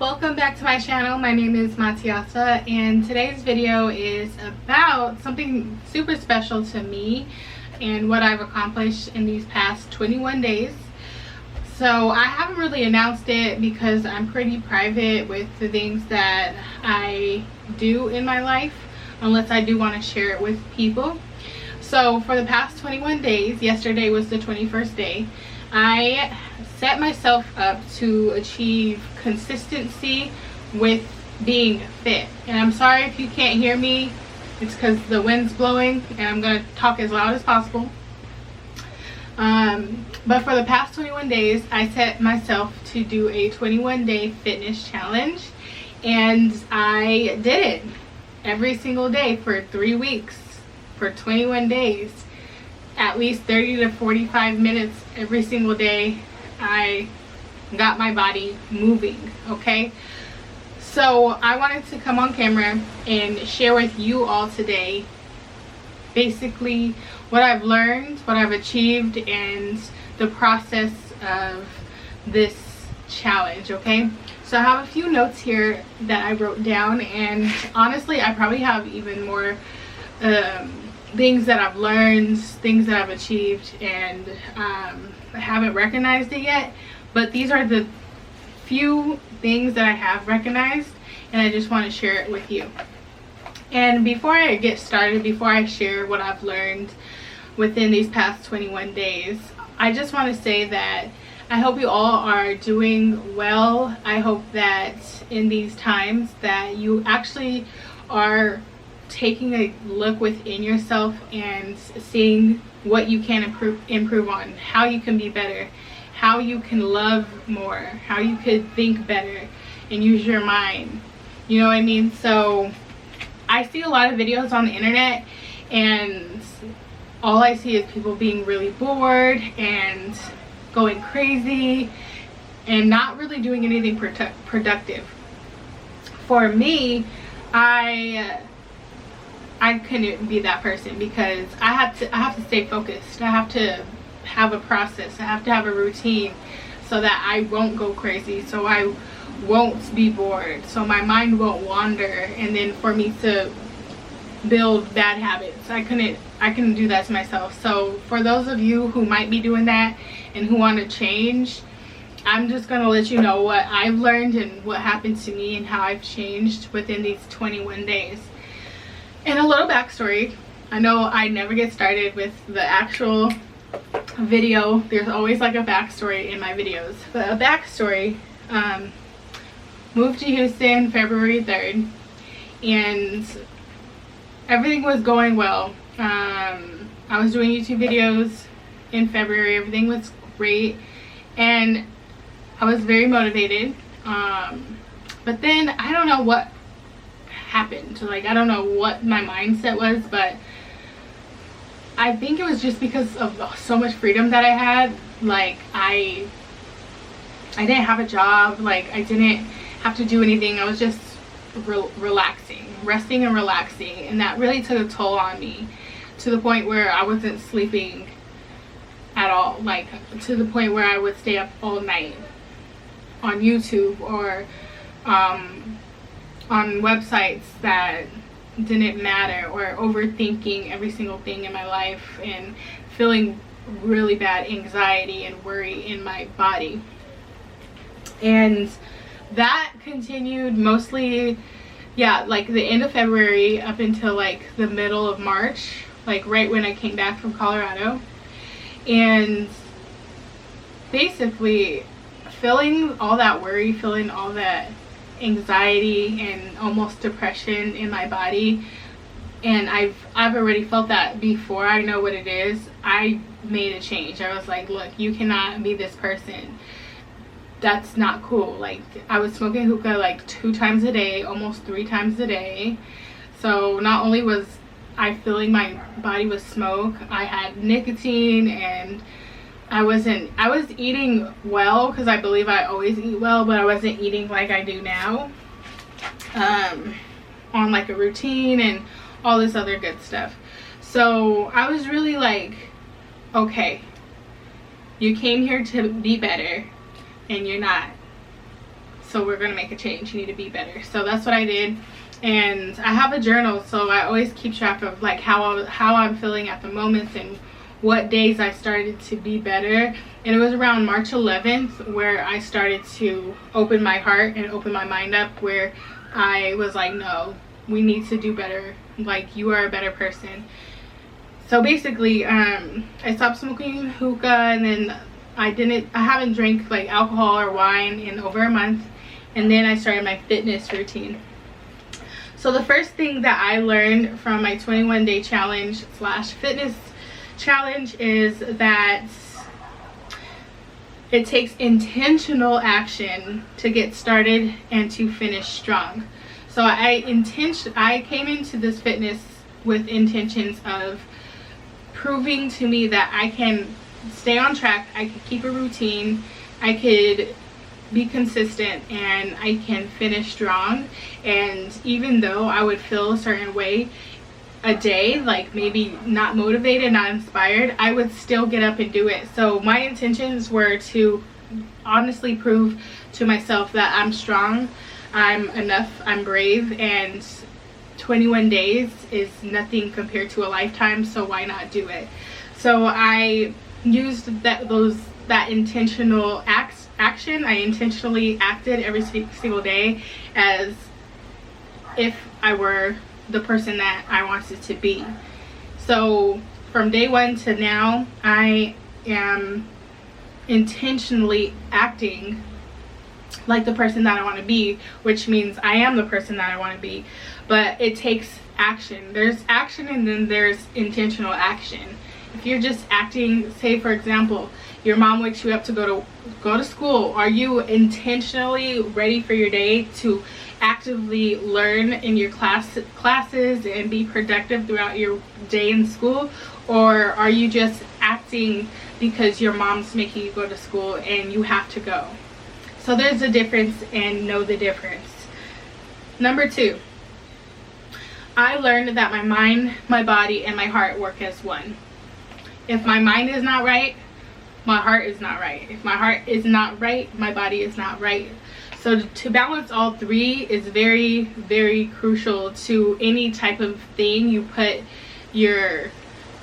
welcome back to my channel. My name is Matiasa, and today's video is about something super special to me and what I've accomplished in these past 21 days. So I haven't really announced it because I'm pretty private with the things that I do in my life, unless I do want to share it with people. So for the past 21 days, yesterday was the 21st day, I set myself up to achieve consistency with being fit. And I'm sorry if you can't hear me, it's because the wind's blowing and I'm going to talk as loud as possible. But for the past 21 days, I set myself to do a 21-day fitness challenge, and I did it every single day for 3 weeks, for 21 days, at least 30 to 45 minutes every single day. I got my body moving, okay? So I wanted to come on camera and share with you all today basically what I've learned, what I've achieved, and the process of this challenge, okay? So I have a few notes here that I wrote down, and honestly I probably have even more things that I've learned, things that I've achieved, and I haven't recognized it yet, but these are the few things that I have recognized, and I just want to share it with you. And before I get started, before I share what I've learned within these past 21 days, I just want to say that I hope you all are doing well. I hope that in these times that you actually are taking a look within yourself and seeing what you can improve on, how you can be better, how you can love more, how you could think better and use your mind. You know what I mean? So I see a lot of videos on the internet, and all I see is people being really bored and going crazy and not really doing anything productive. For me, I couldn't be that person, because I have to stay focused. I have to have a process. I have to have a routine so that I won't go crazy, so I won't be bored, so my mind won't wander, and then for me to build bad habits. I couldn't do that to myself. So for those of you who might be doing that and who want to change, I'm just going to let you know what I've learned and what happened to me and how I've changed within these 21 days. And a little backstory. I know I never get started with the actual video. There's always like a backstory in my videos. But a backstory, moved to Houston February 3rd, and everything was going well. I was doing YouTube videos in February. Everything was great, and I was very motivated. But then I don't know what happened. Like, I don't know what my mindset was, but I think it was just because of so much freedom that I had. Like, I didn't have a job. Like, I didn't have to do anything. I was just relaxing, resting and relaxing, and that really took a toll on me, to the point where I wasn't sleeping at all. Like, to the point where I would stay up all night on YouTube or on websites that didn't matter, or overthinking every single thing in my life and feeling really bad anxiety and worry in my body. And that continued mostly, yeah, like the end of February up until like the middle of March, like right when I came back from Colorado. And basically feeling all that worry, feeling all that anxiety and almost depression in my body, and I've already felt that before I know what it is. I made a change. I was like, look, you cannot be this person. That's not cool. Like, I was smoking hookah like 2 times a day, almost 3 times a day. So not only was I filling my body with smoke, I had nicotine, and I was eating well, because I believe I always eat well, but I wasn't eating like I do now, on like a routine and all this other good stuff. So I was really like, okay, you came here to be better and you're not. so we're gonna make a change. You need to be better. So that's what I did. And I have a journal, so I always keep track of like how I'm feeling at the moment and what days I started to be better. And it was around March 11th where I started to open my heart and open my mind up, where I was like, no, we need to do better. Like, you are a better person. So basically, I stopped smoking hookah, and then I haven't drank like alcohol or wine in over a month. And then I started my fitness routine. So the first thing that I learned from my 21-day challenge / fitness challenge is that it takes intentional action to get started and to finish strong. So I came into this fitness with intentions of proving to me that I can stay on track, I could keep a routine, I could be consistent, and I can finish strong. And even though I would feel a certain way a day, like maybe not motivated, not inspired, I would still get up and do it. So my intentions were to honestly prove to myself that I'm strong, I'm enough, I'm brave, and 21 days is nothing compared to a lifetime, so why not do it? So I used that intentional action. I intentionally acted every single day as if I were the person that I wanted to be. So from day one to now, I am intentionally acting like the person that I want to be, which means I am the person that I want to be. But it takes action. There's action, and then there's intentional action. If you're just acting, say for example, your mom wakes you up to go to school, are you intentionally ready for your day to actively learn in your classes and be productive throughout your day in school? Or are you just acting because your mom's making you go to school and you have to go? So there's a difference, and know the difference. Number 2, I learned that my mind, my body, and my heart work as one. If my mind is not right, my heart is not right. If my heart is not right, my body is not right. So to balance all three is very, very crucial to any type of thing you put your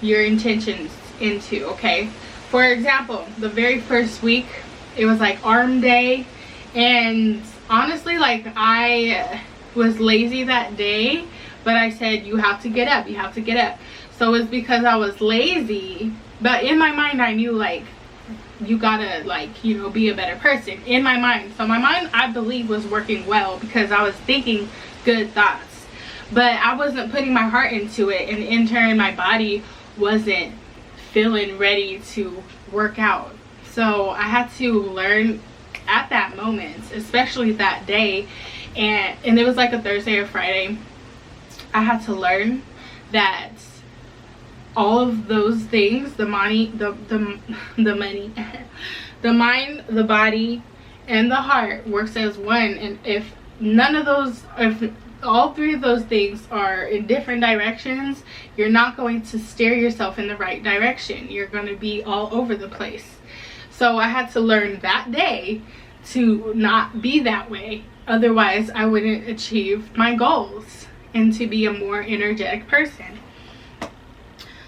intentions into, okay? For example, the very first week, it was like arm day, and honestly, like, I was lazy that day, but I said, you have to get up, you have to get up. So it's because I was lazy, but in my mind I knew, like, you gotta, like, you know, be a better person in my mind. So my mind, I believe, was working well because I was thinking good thoughts, but I wasn't putting my heart into it, and in turn my body wasn't feeling ready to work out. So I had to learn at that moment, especially that day, and it was like a Thursday or Friday, I had to learn that all of those things, the money, the mind, the body, and the heart works as one. And if all three of those things are in different directions, you're not going to steer yourself in the right direction. You're going to be all over the place. So I had to learn that day to not be that way. Otherwise, I wouldn't achieve my goals and to be a more energetic person.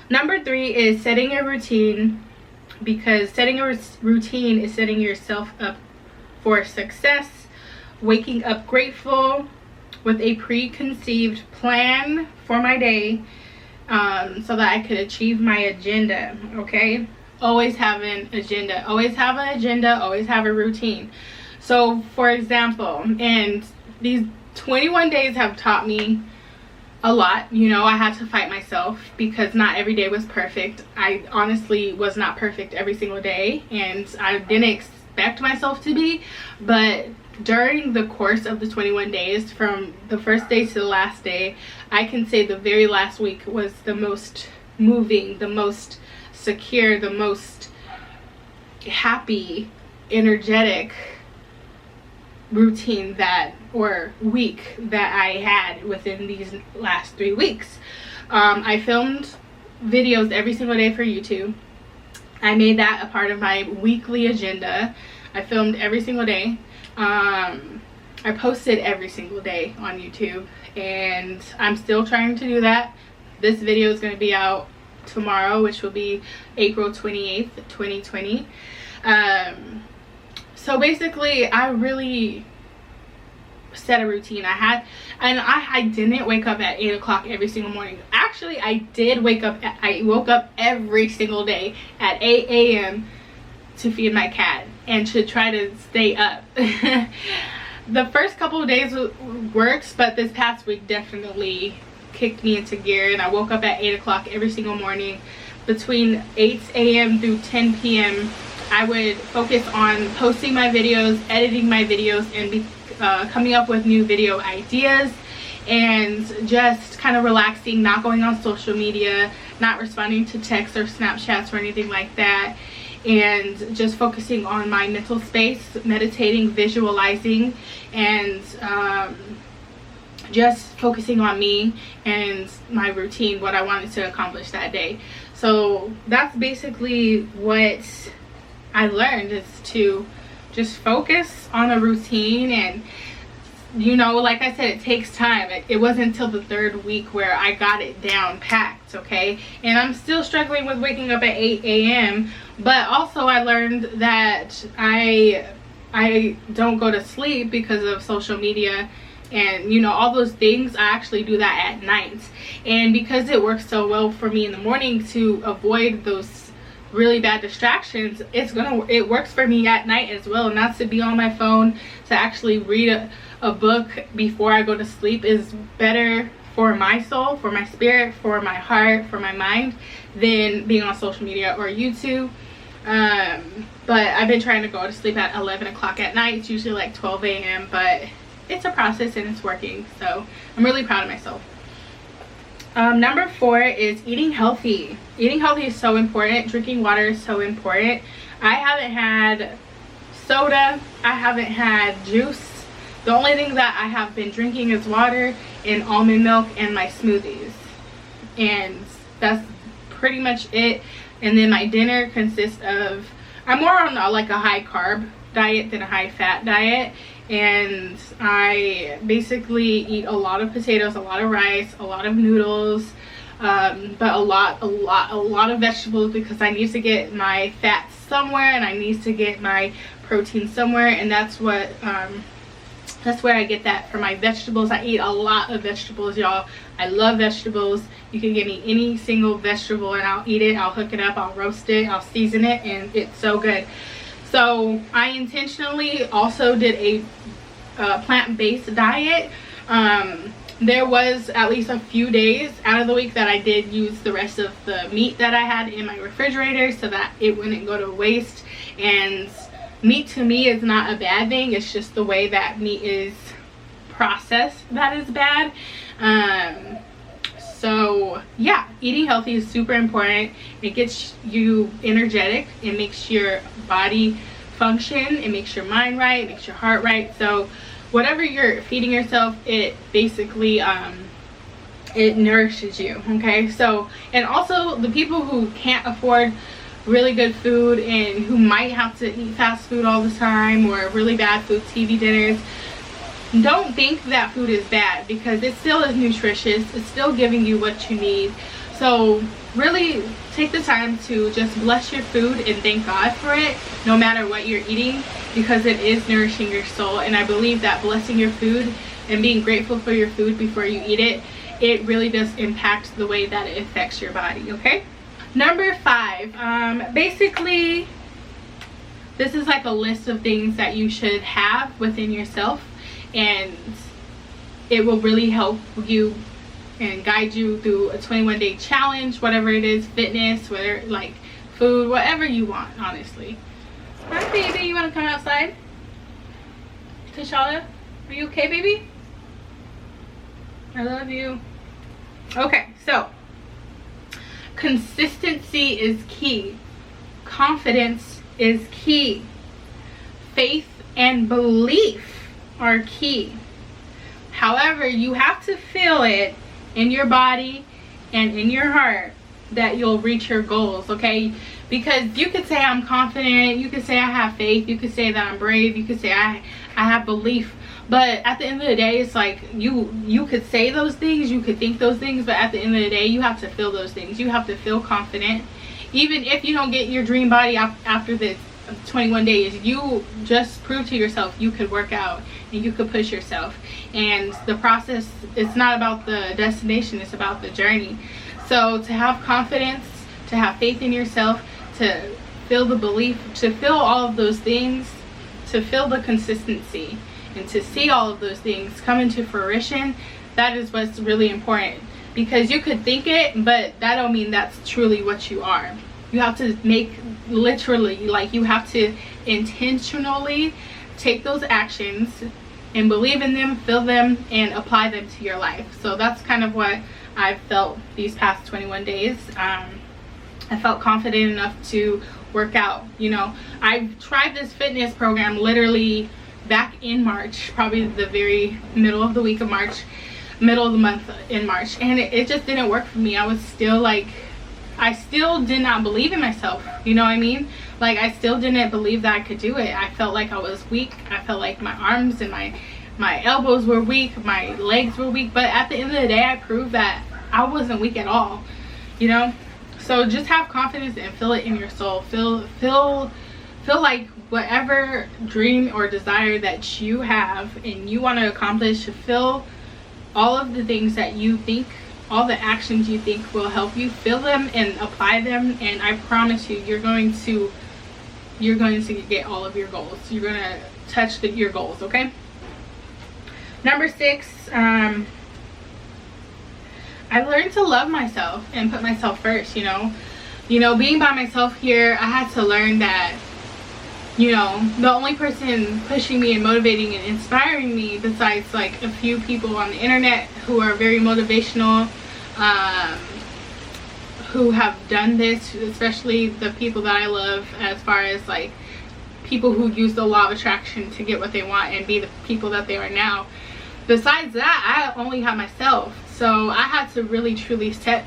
Number 3 is setting a routine, because setting a routine is setting yourself up for success, waking up grateful with a preconceived plan for my day, so that I could achieve my agenda, okay? Always have an agenda, always have an agenda, always have a routine. So for example, and these 21 days have taught me a lot. You know, I had to fight myself because not every day was perfect. I honestly was not perfect every single day, and I didn't expect myself to be. But during the course of the 21 days, from the first day to the last day, I can say the very last week was the most moving, the most secure, the most happy, energetic routine week that I had within these last 3 weeks. I filmed videos every single day for YouTube. I made that a part of my weekly agenda. I filmed every single day. I posted every single day on YouTube, and I'm still trying to do that. This video is going to be out tomorrow, which will be April 28th, 2020. So basically, I really set a routine. I didn't wake up at 8 o'clock every single morning. Actually, I woke up every single day at 8 a.m. to feed my cat and to try to stay up. The first couple of days works, but this past week definitely kicked me into gear, and I woke up at 8 o'clock every single morning. Between 8 a.m. through 10 p.m. I would focus on posting my videos, editing my videos, and coming up with new video ideas, and just kind of relaxing, not going on social media, not responding to texts or Snapchats or anything like that, and just focusing on my mental space, meditating, visualizing, and just focusing on me and my routine, what I wanted to accomplish that day. So that's basically what I learned, is to just focus on a routine. And you know, like I said, it takes time. It wasn't until the 3rd week where I got it down packed, okay? And I'm still struggling with waking up at 8 a.m. But also I learned that I don't go to sleep because of social media and, you know, all those things. I actually do that at night. And because it works so well for me in the morning to avoid those really bad distractions, it works for me at night as well. Not to be on my phone, to actually read a book before I go to sleep is better for my soul, for my spirit, for my heart, for my mind, than being on social media or YouTube. But I've been trying to go to sleep at 11 o'clock at night. It's usually like 12 a.m. but it's a process and it's working, so I'm really proud of myself. Number 4 is eating healthy. Eating healthy is so important. Drinking water is so important. I haven't had soda. I haven't had juice. The only thing that I have been drinking is water and almond milk and my smoothies. And that's pretty much it. And then my dinner consists of, I'm more on like a high carb diet than a high fat diet. And I basically eat a lot of potatoes, a lot of rice, a lot of noodles, but a lot of vegetables, because I need to get my fats somewhere and I need to get my protein somewhere, and that's where I get that for my vegetables. I eat a lot of vegetables, y'all. I love vegetables. You can give me any single vegetable and I'll eat it. I'll hook it up, I'll roast it, I'll season it, and it's so good. So I intentionally also did a plant-based diet. There was at least a few days out of the week that I did use the rest of the meat that I had in my refrigerator so that it wouldn't go to waste. And meat to me is not a bad thing. It's just the way that meat is processed that is bad. So yeah, eating healthy is super important. It gets you energetic. It makes your body function. It makes your mind right. It makes your heart right. So whatever you're feeding yourself, it basically it nourishes you. Okay, so, and also the people who can't afford really good food and who might have to eat fast food all the time or really bad food, TV dinners, don't think that food is bad, because it still is nutritious. It's still giving you what you need. So really take the time to just bless your food and thank God for it, no matter what you're eating, because it is nourishing your soul. And I believe that blessing your food and being grateful for your food before you eat it, it really does impact the way that it affects your body. Okay, number 5, basically this is like a list of things that you should have within yourself, and it will really help you and guide you through a 21-day challenge, whatever it is, fitness, whether like food, whatever you want, honestly. Hi baby, you want to come outside? Tashala, are you okay, baby? I love you. Okay, so consistency is key. Confidence is key. Faith and belief are key. However, you have to feel it in your body and in your heart that you'll reach your goals, okay? Because you could say I'm confident, you could say I have faith, you could say that I'm brave, you could say I have belief, But at the end of the day, it's like you could say those things, you could think those things, but at the end of the day, you have to feel those things. You have to feel confident. Even if you don't get your dream body after the 21 days, you just prove to yourself you could work out and you could push yourself. And the process, it's not about the destination, it's about the journey. So to have confidence, to have faith in yourself, to feel the belief, to feel all of those things, to feel the consistency, and to see all of those things come into fruition, that is what's really important. Because you could think it, but that don't mean that's truly what you are. You have to make, literally, like, you have to intentionally take those actions and believe in them, feel them, and apply them to your life. So that's kind of what I've felt these past 21 days. I felt confident enough to work out. You know, I've tried this fitness program literally back in March, probably the very middle of the week of March, middle of the month in March, and it just didn't work for me. I was still like, I still did not believe in myself, you know what I mean? Like, I still didn't believe that I could do it. I felt like I was weak. I felt like my arms and my elbows were weak, my legs were weak, but at the end of the day, I proved that I wasn't weak at all, you know? So just have confidence and feel it in your soul. Feel like whatever dream or desire that you have and you want to accomplish, feel all of the things that you think, all the actions you think will help you, feel them and apply them, and I promise you, you're going to get all of your goals. You're going to touch your goals, okay? Number 6, I learned to love myself and put myself first. You know, being by myself here, I had to learn that, you know, the only person pushing me and motivating and inspiring me, besides like a few people on the internet who are very motivational, who have done this, especially the people that I love, as far as like people who use the law of attraction to get what they want and be the people that they are now. Besides that, I only have myself. So I had to really truly set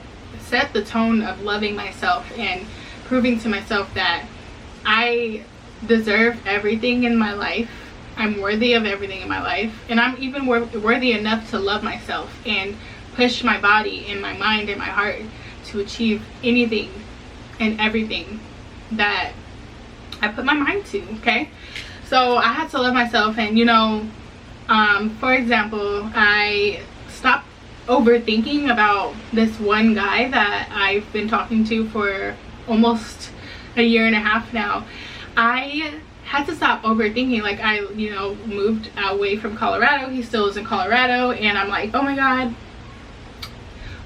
the tone of loving myself and proving to myself that I deserve everything in my life. I'm worthy of everything in my life, and I'm even worthy enough to love myself and push my body and my mind and my heart to achieve anything and everything that I put my mind to, okay? So I had to love myself, and you know, for example, I stopped overthinking about this one guy that I've been talking to for almost a year and a half now. I had to stop overthinking. Like, I, you know, moved away from Colorado. He still is in Colorado, and I'm like, oh my god,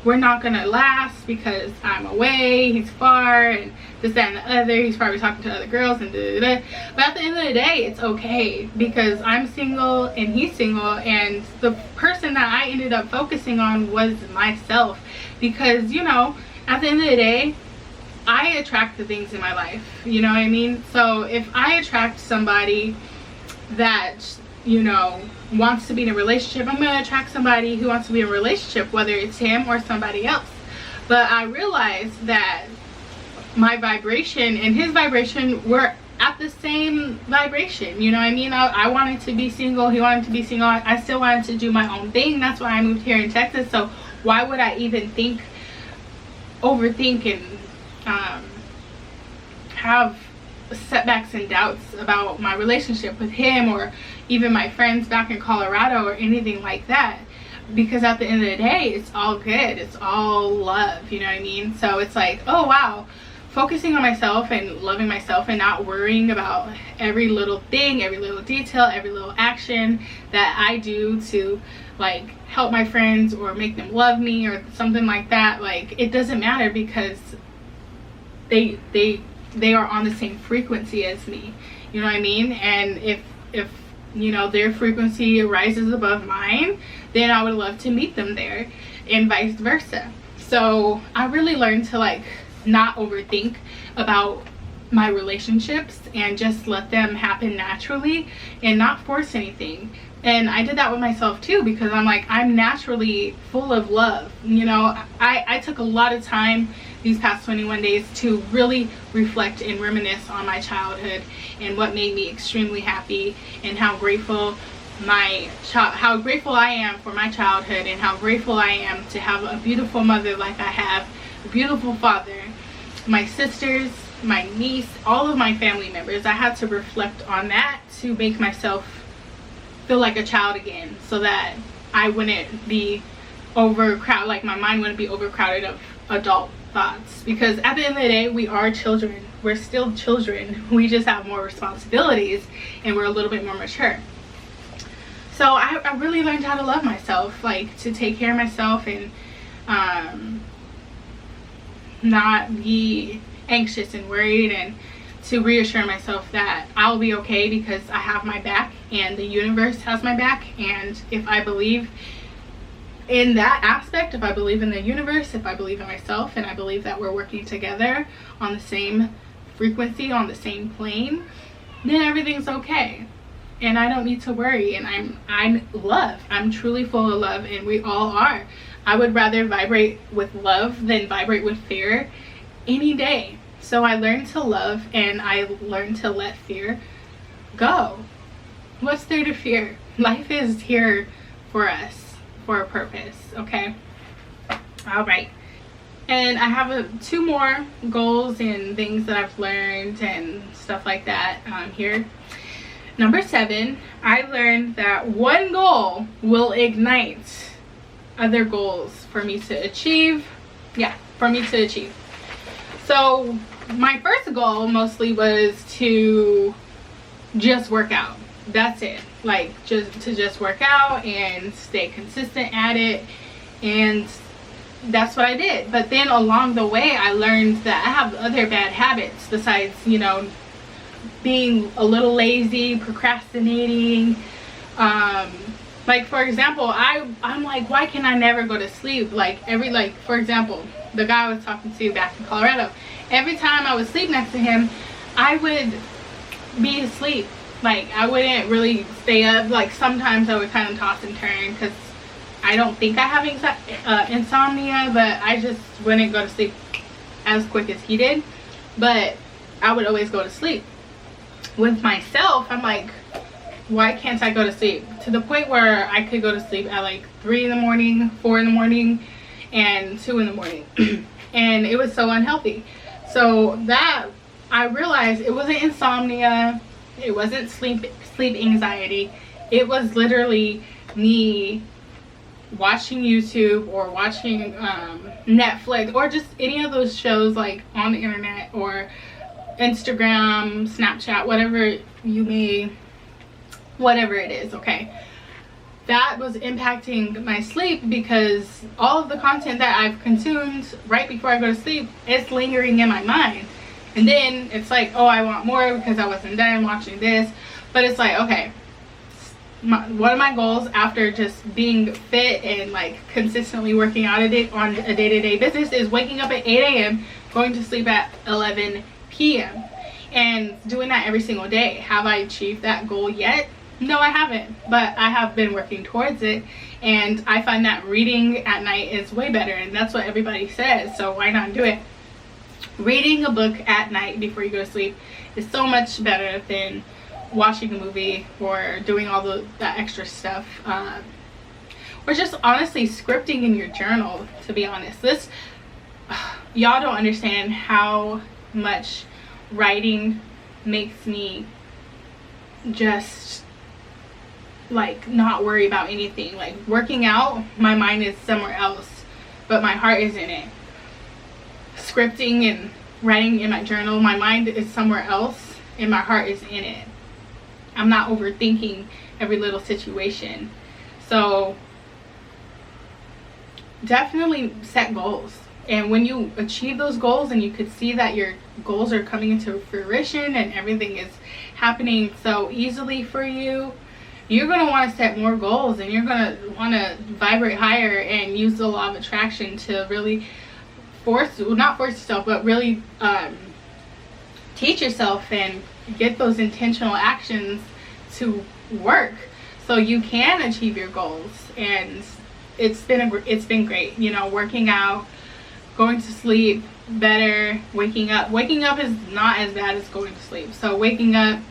we're not gonna last because I'm away, he's far, and this, that, and the other. He's probably talking to other girls and da, da, da. But at the end of the day, it's okay because I'm single and he's single, and the person that I ended up focusing on was myself. Because, you know, at the end of the day, I attract the things in my life, you know what I mean? So if I attract somebody that, you know, wants to be in a relationship, I'm going to attract somebody who wants to be in a relationship, whether it's him or somebody else. But I realized that my vibration and his vibration were at the same vibration, you know what I mean? I wanted to be single, he wanted to be single, I still wanted to do my own thing. That's why I moved here in Texas. So why would I even overthink and have setbacks and doubts about my relationship with him, or even my friends back in Colorado, or anything like that? Because at the end of the day, it's all good, it's all love, you know what I mean? So it's like, oh wow, focusing on myself and loving myself and not worrying about every little thing, every little detail, every little action that I do to like help my friends or make them love me or something like that. Like, it doesn't matter because they are on the same frequency as me, you know what I mean? And if you know, their frequency rises above mine, then I would love to meet them there, and vice versa. So I really learned to like not overthink about my relationships and just let them happen naturally and not force anything. And I did that with myself too, because I'm like, I'm naturally full of love, you know. I took a lot of time these past 21 days to really reflect and reminisce on my childhood and what made me extremely happy and how grateful how grateful I am for my childhood, and how grateful I am to have a beautiful mother like I have, a beautiful father, my sisters, my niece, all of my family members. I had to reflect on that to make myself feel like a child again, so that I wouldn't be overcrowded, like my mind wouldn't be overcrowded of adult thoughts. Because at the end of the day, we are children. We're still children. We just have more responsibilities and we're a little bit more mature. So I really learned how to love myself, like to take care of myself, and not be anxious and worried, and to reassure myself that I'll be okay because I have my back and the universe has my back. And if I believe in that aspect, if I believe in the universe, if I believe in myself, and I believe that we're working together on the same frequency, on the same plane, then everything's okay. And I don't need to worry. And I'm love. I'm truly full of love, and we all are. I would rather vibrate with love than vibrate with fear any day. So I learned to love, and I learned to let fear go. What's there to fear? Life is here for us, for a purpose, okay? All right. And I have two more goals and things that I've learned and stuff like that here. Number 7, I learned that one goal will ignite other goals for me to achieve. Yeah, for me to achieve. So my first goal mostly was to just work out. That's it. Like just work out and stay consistent at it. And that's what I did. But then along the way, I learned that I have other bad habits besides, you know, being a little lazy, procrastinating. Like for example, I'm like, why can I never go to sleep? Like for example, the guy I was talking to back in Colorado, every time I would sleep next to him, I would be asleep. Like I wouldn't really stay up. Like sometimes I would kind of toss and turn because I don't think I have insomnia, but I just wouldn't go to sleep as quick as he did. But I would always go to sleep. With myself, I'm like, why can't I go to sleep? To the point where I could go to sleep at like 3 in the morning, 4 in the morning, and 2 in the morning. And it was so unhealthy. So that, I realized it wasn't insomnia, it wasn't sleep anxiety. It was literally me watching YouTube or watching Netflix, or just any of those shows like on the internet, or Instagram, Snapchat, whatever it is, okay? That was impacting my sleep, because all of the content that I've consumed right before I go to sleep is lingering in my mind. And then it's like, oh, I want more because I wasn't done watching this. But it's like, okay, one of my goals after just being fit and like consistently working out on a day-to-day basis is waking up at 8 a.m., going to sleep at 11 p.m. and doing that every single day. Have I achieved that goal yet? No, I haven't, but I have been working towards it, and I find that reading at night is way better, and that's what everybody says, so why not do it? Reading a book at night before you go to sleep is so much better than watching a movie or doing all that extra stuff, or just honestly scripting in your journal. To be honest, y'all don't understand how much writing makes me just like not worry about anything. Like working out, my mind is somewhere else, but my heart is in it. Scripting and writing in my journal, my mind is somewhere else and my heart is in it. I'm not overthinking every little situation. So definitely set goals. And when you achieve those goals and you could see that your goals are coming into fruition and everything is happening so easily for you, you're going to want to set more goals, and you're going to want to vibrate higher and use the law of attraction to really not force yourself, but really teach yourself and get those intentional actions to work so you can achieve your goals. And it's been great, you know, working out, going to sleep better, waking up is not as bad as going to sleep. So waking up,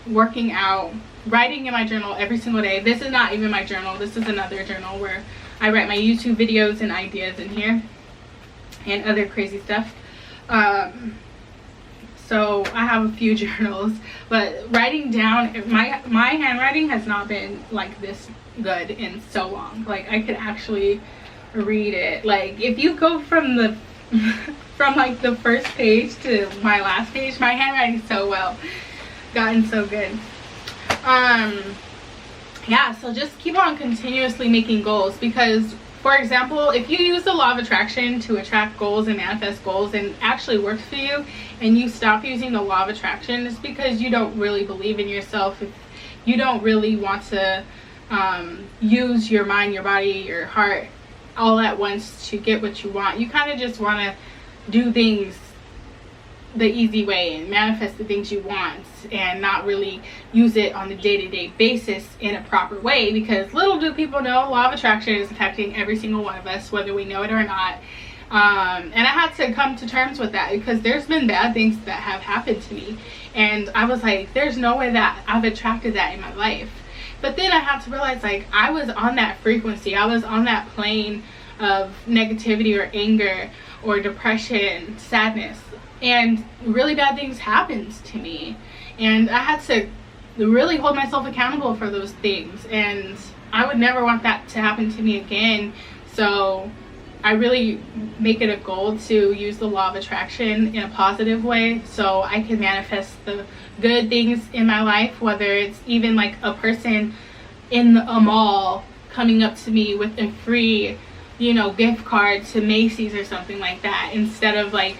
working out, writing in my journal every single day. This is not even my journal. This is another journal where I write my YouTube videos and ideas in here and other crazy stuff. So I have a few journals, but writing down, my handwriting has not been like this good in so long. Like, I could actually read it. Like, if you go from the from like the first page to my last page, my handwriting's so well gotten so good. Yeah, so just keep on continuously making goals, because for example, if you use the law of attraction to attract goals and manifest goals and actually works for you, and you stop using the law of attraction, it's because you don't really believe in yourself. If you don't really want to use your mind, your body, your heart all at once to get what you want. You kind of just want to do things the easy way and manifest the things you want, and not really use it on a day-to-day basis in a proper way, because little do people know law of attraction is affecting every single one of us, whether we know it or not. And I had to come to terms with that, because there's been bad things that have happened to me, and I was like, there's no way that I've attracted that in my life. But then I had to realize, like, I was on that frequency, I was on that plane of negativity or anger or depression, sadness, and really bad things happened to me, and I had to really hold myself accountable for those things, and I would never want that to happen to me again. So I really make it a goal to use the law of attraction in a positive way, so I can manifest the good things in my life, whether it's even like a person in a mall coming up to me with a free, you know, gift card to Macy's or something like that, instead of like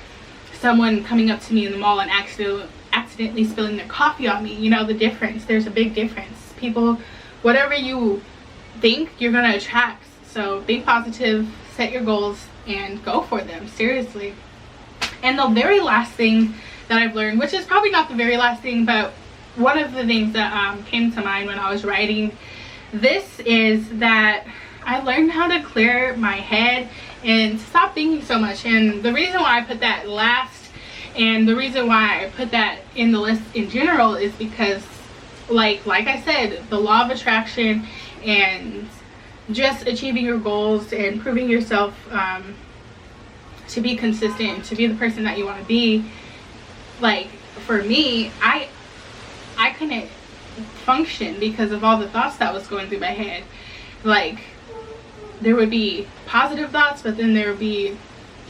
someone coming up to me in the mall and accidentally spilling their coffee on me. You know the difference. There's a big difference. People, whatever you think, you're gonna attract. So be positive, set your goals, and go for them, seriously. And the very last thing that I've learned, which is probably not the very last thing, but one of the things that came to mind when I was writing this, is that I learned how to clear my head and stop thinking so much. And the reason why I put that last, and the reason why I put that in the list in general, is because like I said, the law of attraction and just achieving your goals and proving yourself to be consistent, to be the person that you want to be. Like, for me, I couldn't function because of all the thoughts that was going through my head. Like, there would be positive thoughts, but then there would be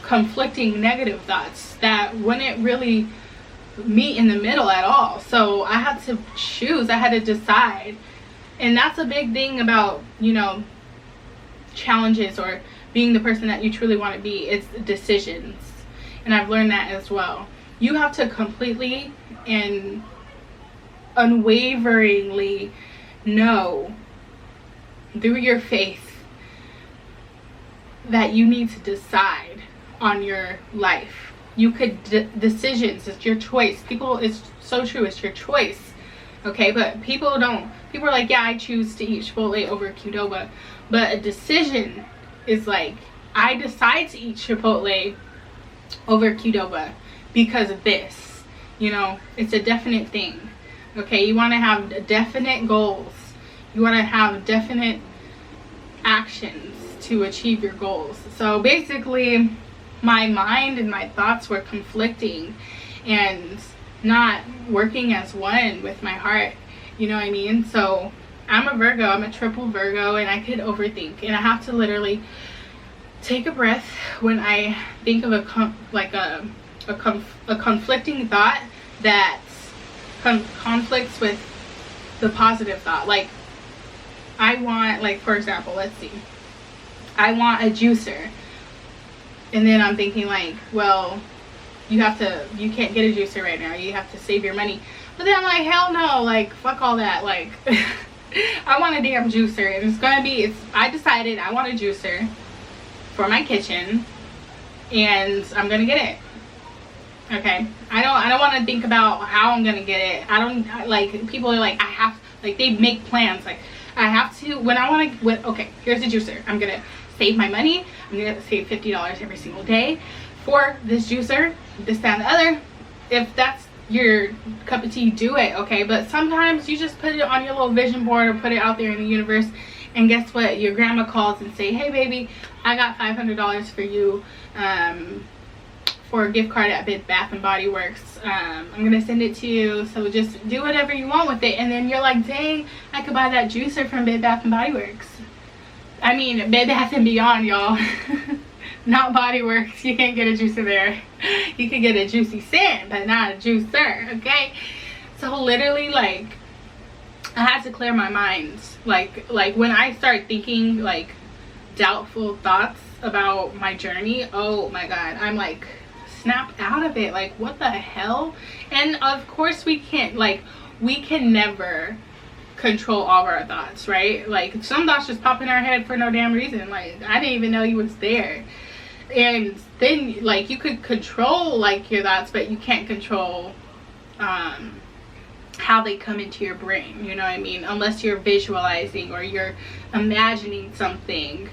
conflicting negative thoughts that wouldn't really meet in the middle at all. So I had to choose, I had to decide. And that's a big thing about, you know, challenges or being the person that you truly want to be. It's decisions. And I've learned that as well. You have to completely and unwaveringly know through your faith that you need to decide on your life. You could decisions, it's your choice. People, it's so true, it's your choice. Okay, but people are like, yeah, I choose to eat Chipotle over Qdoba. But a decision is like, I decide to eat Chipotle over Qdoba because of this. You know, it's a definite thing. Okay, you want to have definite goals. You want to have definite actions to achieve your goals. So basically, my mind and my thoughts were conflicting and not working as one with my heart. You know what I mean? So I'm a Virgo, I'm a triple Virgo, and I could overthink, and I have to literally take a breath when I think of a conflicting thought that conflicts with the positive thought. Like, I want, like, for example, let's see, I want a juicer, and then I'm thinking like, well, you can't get a juicer right now, you have to save your money. But then I'm like, hell no, like, fuck all that. Like, I want a damn juicer, and I decided I want a juicer for my kitchen, and I'm gonna get it. Okay, I don't want to think about how I'm gonna get it. Like, people are like, they make plans, like, I have to, okay, here's a juicer, I'm gonna save my money, I'm gonna save $50 every single day for this juicer, this, that, and the other. If that's your cup of tea, do it, okay? But sometimes you just put it on your little vision board or put it out there in the universe, and guess what? Your grandma calls and say, hey baby, I got $500 for you for a gift card at Bed Bath and Body Works. I'm gonna send it to you, so just do whatever you want with it. And then you're like, dang, I could buy that juicer from Bed Bath and Body Works. I mean, Bed Bath and Beyond, y'all. Not Body Works. You can't get a juicer there. You can get a juicy scent, but not a juicer, okay? So literally, like, I had to clear my mind. Like when I start thinking like doubtful thoughts about my journey, oh my god, I'm like, snap out of it. Like, what the hell? And of course we can't, like, we can never control all of our thoughts, right? Like, some thoughts just pop in our head for no damn reason. Like, I didn't even know you was there. And then, like, you could control like your thoughts, but you can't control how they come into your brain, you know what I mean? Unless you're visualizing or you're imagining something,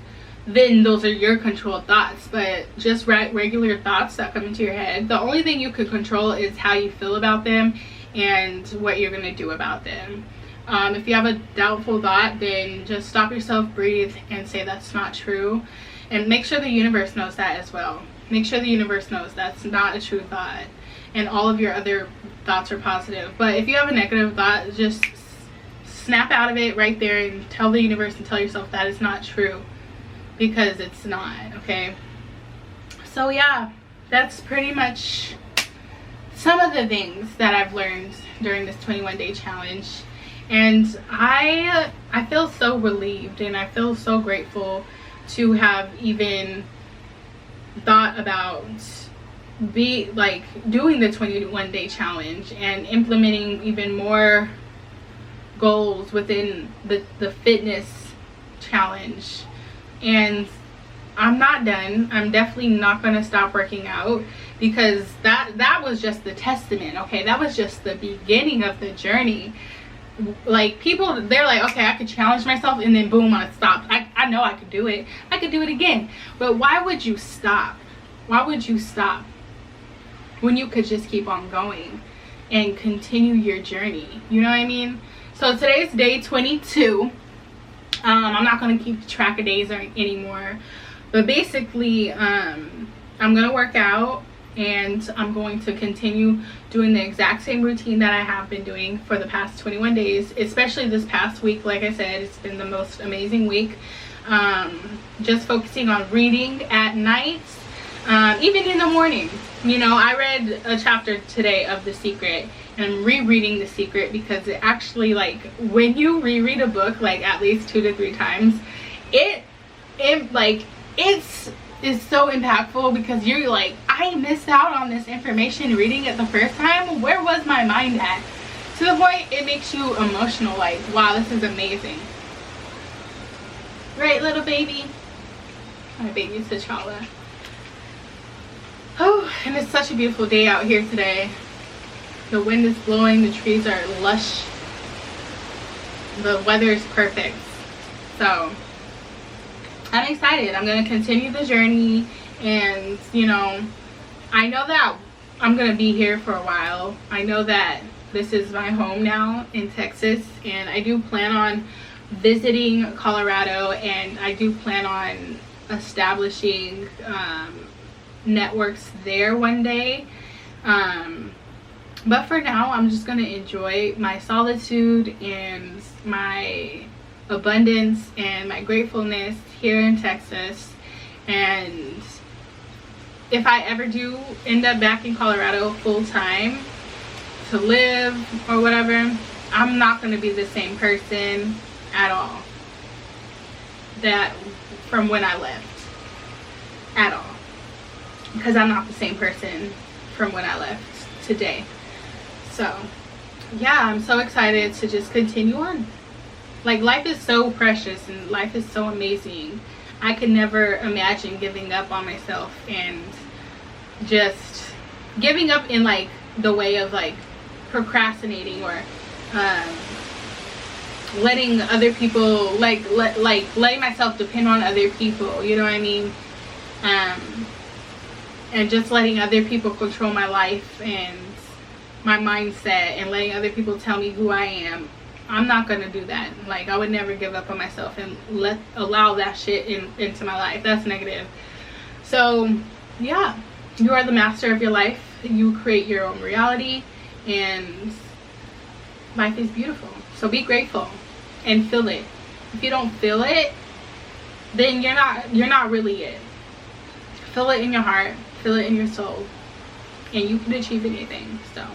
then those are your controlled thoughts. But just regular thoughts that come into your head, the only thing you could control is how you feel about them and what you're gonna do about them. If you have a doubtful thought, then just stop yourself, breathe, and say that's not true. And make sure the universe knows that as well. Make sure the universe knows that's not a true thought, and all of your other thoughts are positive. But if you have a negative thought, just snap out of it right there and tell the universe and tell yourself that is not true, because it's not, okay? So yeah, that's pretty much some of the things that I've learned during this 21-day challenge. And I feel so relieved, and I feel so grateful to have even thought about doing the 21-day challenge and implementing even more goals within the fitness challenge. And I'm not done. I'm definitely not going to stop working out, because that was just the testament, okay? That was just the beginning of the journey. Like, people, they're like, okay, I could challenge myself, and then boom, I stopped. I know I could do it. I could do it again. But why would you stop? Why would you stop when you could just keep on going and continue your journey? You know what I mean? So today's day 22. I'm not going to keep track of days anymore. But basically, I'm going to work out, and I'm going to continue doing the exact same routine that I have been doing for the past 21 days, especially this past week. Like I said, it's been the most amazing week. Just focusing on reading at night, even in the morning. You know, I read a chapter today of The Secret, and I'm rereading The Secret because it actually, like, when you reread a book like at least 2 to 3 times, it's so impactful, because you're like, I missed out on this information reading it the first time. Where was my mind at? To the point it makes you emotional, like, wow, this is amazing. Right, little baby? My baby T'Challa. Oh, and it's such a beautiful day out here today. The wind is blowing, the trees are lush, the weather is perfect. So I'm excited. I'm going to continue the journey, and you know, I know that I'm going to be here for a while. I know that this is my home now in Texas, and I do plan on visiting Colorado, and I do plan on establishing networks there one day. But for now, I'm just going to enjoy my solitude and my abundance and my gratefulness here in Texas. And if I ever do end up back in Colorado full time to live or whatever, I'm not going to be the same person at all that from when I left, at all, because I'm not the same person from when I left today. So yeah, I'm so excited to just continue on. Like, life is so precious and life is so amazing. I could never imagine giving up on myself, and just giving up in like the way of like procrastinating or letting other people, letting myself depend on other people, you know what I mean? And just letting other people control my life and my mindset and letting other people tell me who I am. I'm not gonna do that. Like, I would never give up on myself and allow that shit into my life. That's negative. So yeah, you are the master of your life. You create your own reality, and life is beautiful. So be grateful and feel it. If you don't feel it, then you're not really it. Feel it in your heart, feel it in your soul, and you can achieve anything. So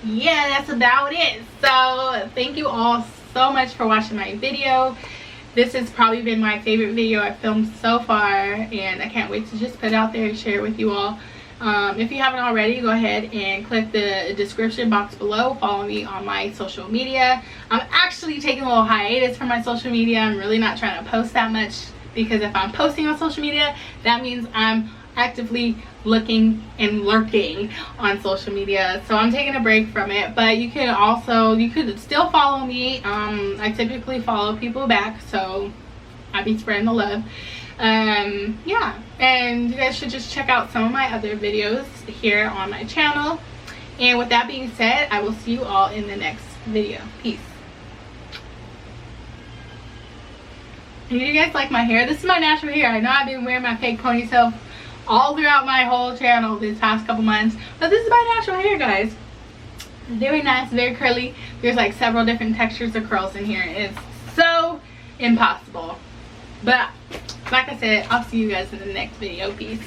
yeah, that's about it. So thank you all so much for watching my video. This has probably been my favorite video I've filmed so far, and I can't wait to just put it out there and share it with you all. If you haven't already, go ahead and click the description box below. Follow me on my social media. I'm actually taking a little hiatus from my social media. I'm really not trying to post that much, because if I'm posting on social media, that means I'm actively looking and lurking on social media. So I'm taking a break from it, but you could still follow me. I typically follow people back, so I be spreading the love. Yeah, and you guys should just check out some of my other videos here on my channel. And with that being said, I will see you all in the next video. Peace. And you guys like my hair? This is my natural hair. I know I've been wearing my fake ponytail all throughout my whole channel these past couple months, but this is my natural hair, guys. Very nice, very curly. There's like several different textures of curls in here. It's so impossible, but like I said, I'll see you guys in the next video. Peace.